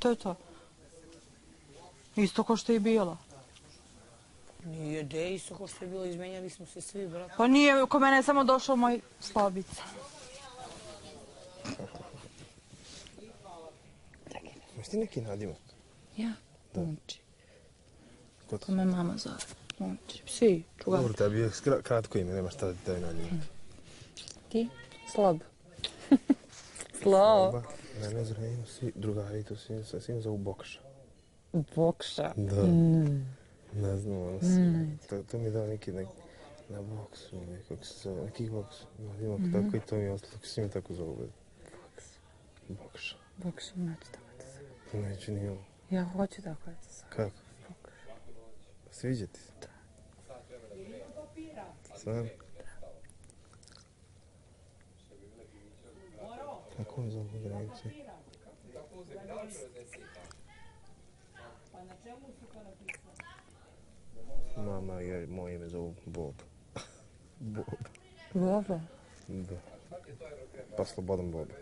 To je to. Isto ko što je bila. Nije, de, isto ko što je bilo, izmenjali smo se svi, brate. Pa nije, ko mene je samo došao moj slabica. Imaš ti neki nadimak? Ja? Momči. Ko ti? To me mama zove. Momči. Svi, čuvaj. Dobro, tebi je kratko ime, nema šta da je nadimak. Ti? Slab. Slab. Mene zovemo svi drugari, to svim zovu Bokša. Bokša. Da. Ne znam, ono to mi je dao neki na boksu, kako se zove, na kickboksu. Nadimak tako i to mi je ostalo, kako se njima tako zovu. Bokša. Bokša, neću tako da se zove. Neću ni ovo. Ja hoću tako da se zove. Kako? Sviđa ti se? Da. Stvarno? Kako on zove granice? Mama, moje ime zovu Bob. Bob. Boba? Da. Pa Slobodan Boba.